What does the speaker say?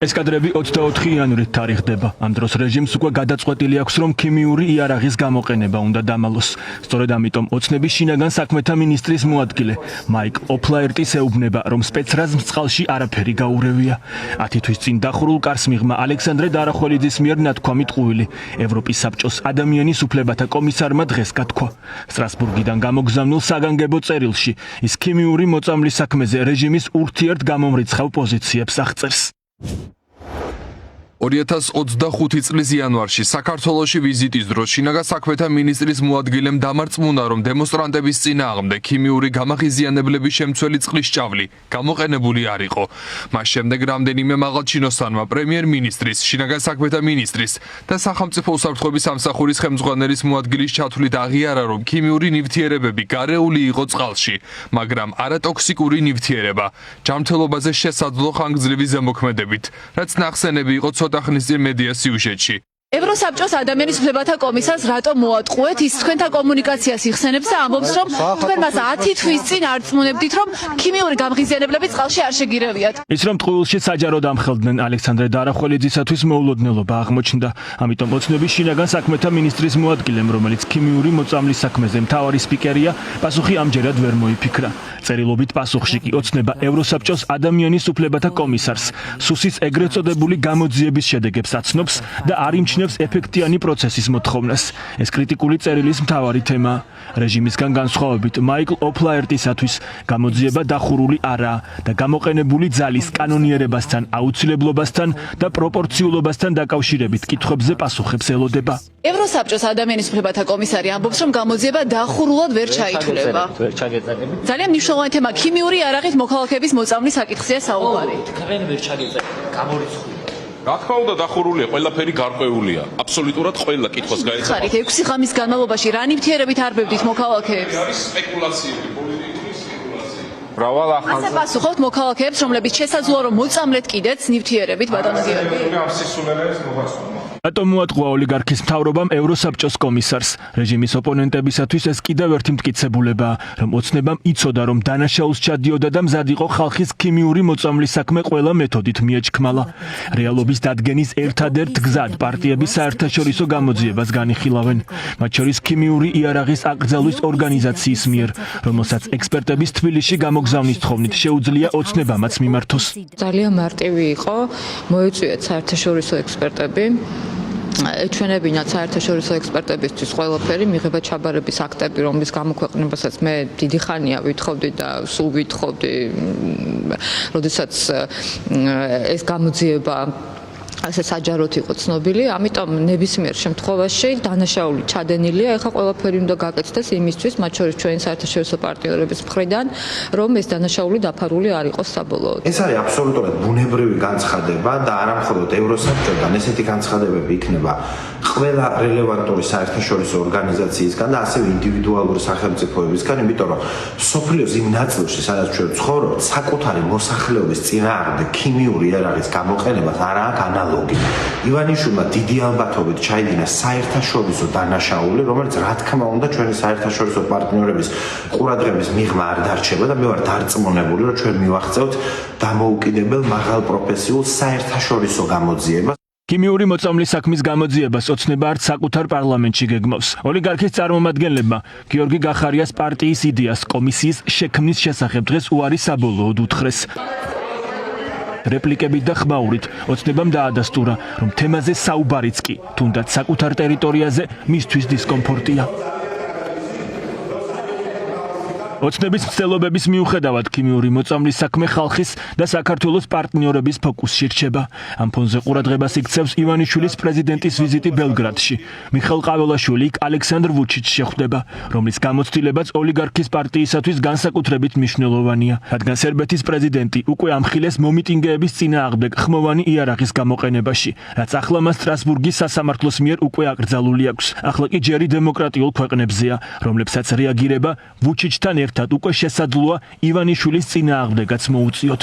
ეს კადრები 24 იანვრით თარიღდება. ამ დროს რეჟიმს უკვე გადაწყვეტილი აქვს, რომ ქიმიური იარაღის გამოყენება უნდა დამალოს. სწორედ ამიტომ ოცნების შინაგან საქმეთა მინისტრის მოადგილე მაიკ ოფლაერტის ეუბნება, რომ სპეცრაზმს წყალში არაფერი გაურევია. 10 თვის წინ დახურულ კარს მიღმა ალექსანდრე დარახველიძის მიერ ნათქვამით ყუილი. ევროპის საბჭოს ადამიანის უფლებათა კომისარმა დღეს გათქვა. სტრასბურგიდან გამოგზავნილ საგანგებო წერილში ის ქიმიური მოწამვლის საქმეზე რეჟიმის ურთიერთგამომრიცხავ პოზიციებს აღწერს. 2025 წლის იანვარში საქართველოში ვიზიტის დროს შინაგან საქმეთა მინისტრის მოადგილემ დამარწმუნა, რომ დემონსტრანტების წინააღმდეგ ქიმიური გამაღიზიანებლების შემცველი წყლის ჭავლი გამოყენებული არ იყო. მას შემდეგ რამდენიმე მაღალჩინოსანმა პრემიერ-მინისტრის, შინაგან საქმეთა მინისტრის და სახელმწიფო უსაფრთხოების სამსახურის ხელმძღვანელის მოადგილის ჩათვლით აღიარა, რომ ქიმიური ნივთიერებები გარეული იყო წყალში, მაგრამ არატოქსიკური ნივთიერება, ჯანმრთელობაზე შესაძლო ხანგრძლივი ზემოქმედებით, რაც ნახსენები იყო ხნის წინ მედია სიუჟეტში. ევროსაბჭოს ადამიანის უფლებათა კომისარს რატომ მოატყუეთ? ის თქვენთან კომუნიკაციას იხსენებს და ამბობს, რომ თქვენ მას 10 თვის წინ არწმუნებდით, რომ ქიმიური გამღიზიანებლები წყალში არ შეგირევიათ. ის რომ ტყუილში საჯაროდ ამხელდნენ ალექსანდრე დარახველიძისათვის მოულოდნელობა აღმოჩნდა. ამიტომ ოცნების შინაგან საქმეთა მინისტრის მოადგილემ, რომელიც ქიმიური მოწამვლის საქმეზე მთავარი სპიკერია, პასუხი ამჯერად ვერ მოიფიქრა. წერილობით პასუხში კი ოცნება ევროსაბჭოს ადამიანის უფლებათა კომისარს სუსის ეგრეთ წოდებული გამოძიების შედეგებს აცნობს და არ იმჩნევს ეფექტიანი პროცესის მოთხოვნას. ეს კრიტიკული წერილის მთავარი თემაა. რეჟიმისგან განსხვავებით მაიკლ ოფლაერტისათვის გამოძიება დახურული არაა და გამოყენებული ძალის კანონიერებასთან, აუცილებლობასთან და პროპორციულობასთან დაკავშირებით კითხვებზე პასუხებს ელოდება. ევროსაბჭოს ადამიანის უფლებათა კომისარი ამბობს, რომ გამოძიება დახურულად ვერ ჩაითვლება. ძალიან მნიშვნელოვანი თემა ქიმიური იარაღით მოქალაქეების მოწამვლის საკითხია საუბარი. თქვენ ვერ ჩაგეწერეთ, გამორიცხული. რა თქმა უნდა დახურულია, ყველაფერი გარკვეულია. აბსოლუტურად ყველა კითხვას გაეცემა. 6 ღამის განმავლობაში რა ნივთიერებით არბებდით მოქალაქეებს? არის სპეკულაციები, პოლიტიკური სპეკულაციები. მრავალ ახალ პასუხობთ მოქალაქეებს, რომლებიც შესაძლოა რომ მოწამლეთ კიდეც ნივთიერებით ბატონო გიორგი. ამ სისულელეს მოხსნა. რატომ მოატყუა ოლიგარქის მთავრობამ ევროსაბჭოს კომისარს? რეჟიმის ოპონენტებისათვის ეს კიდევ ერთი მტკიცებულებაა, რომ ოცნებამ იცოდა, რომ დანაშაულს ჩადიოდა და მზად იყო ხალხის ქიმიური მოწამვლის საქმე ყველა მეთოდით მიეჩქმალა. რეალობის დადგენის ერთადერთ გზად პარტიების საერთაშორისო გამოძიებას განიხილავენ, მათ შორის ქიმიური იარაღის აკრძალვის ორგანიზაციის მიერ, რომელსაც ექსპერტების თბილისში გამოგზავნის თხოვნით შეუძლია ოცნებამაც მიმართოს. ძალიან მარტივი იყო, მოეწვიათ საერთაშორისო ექსპერტები. ეჩვენებინათ საერთაშორისო ექსპერტებისთვის ყველაფერი, მიღება ჩაბარების აქტები, რომლის გამოქვეყნებასაც მე დიდი ხანია ვითხოვდი და სულ ვითხოვდი, როდესაც ეს გამოძიება ასე საჯაროდ იყო ცნობილი, ამიტომ ნებისმიერ შემთხვევაში დანაშაული ჩადენილია, ეხლა ყველაფერი უნდა გაკეთდეს იმისთვის, მათ შორის ჩვენი საერთაშორისო პარტნიორების მხრიდან, რომ ეს დანაშაული დაფარული არ იყოს საბოლოოდ. ეს არის აბსოლუტურად ბუნებრივი განცხადება და არა მხოლოდ ევროსაბჭოდან, ესეთი განცხადებები იქნება ყველა რელევანტური საერთაშორისო ორგანიზაციისგან და ასევე ინდივიდუალური სახელმწიფოებისგან, იმიტომ რომ სოფლიოს იმ ნაწილში, სადაც ჩვენ ვცხოვრობთ, საკუთარი მოსახლეობის წინააღმდეგ ქიმიური იარაღის გამოყენებას არ აქვს ანალოგი. ივანიშვილმა დიდი ალბათობით ჩაიდინა საერთაშორისო დანაშაული, რომელიც რა თქმა უნდა ჩვენი საერთაშორისო პარტნიორების ყურადღების მიღმა არ დარჩება და მე ვარ დარწმუნებული, რომ ჩვენ მივახცევთ დამოუკიდებელ მაღალ პროფესიულ საერთაშორისო გამოძიებას. ქიმიური მოწამვლის საქმის გამოძიებას ოცნება არც საკუთარ პარლამენტში გეგმავს. ოლიგარქის წარმომადგენლებმა გიორგი გახარიას პარტიის იდეას კომისიის შექმნის შესახებ დღეს უარი საბოლოოდ უთხრეს. რეპლიკებით და ხმაურით ოცნებამ დაადასტურა, რომ თემაზე საუბარიც კი, თუნდაც საკუთარ ტერიტორიაზე მისთვის დისკომფორტია. ოცნების მცდელობების მიუხედავად ქიმიური მოწამვლის საქმე ხალხის და საქართველოს პარტნიორების ფოკუსში რჩება. ამ ფონზე ყურადღებას იქცევს ივანიშვილის პრეზიდენტის ვიზიტი ბელგრადში. მიხეილ ყაველაშვილი იქ ალექსანდრ ვუჩიჩს შეხვდება, რომლის გამოცდილებაც ოლიგარქის პარტიისათვის განსაკუთრებით მნიშვნელოვანია, რადგან სერბეთის პრეზიდენტი უკვე ამხილეს მომიტინგეების წინააღმდეგ ხმოვანი იარაღის გამოყენებაში, რაც ახლა მას სტრასბურგის სასამართლოს მიერ უკვე აკრძალული აქვს. ახლა კი ჯერი დემოკრატიულ ქვეყნებზეა, რომლებსაც რეაგირება ვუჩიჩთან ერთად უკვე შესაძლოა ივანიშვილის წინააღმდეგაც მოუწიოთ.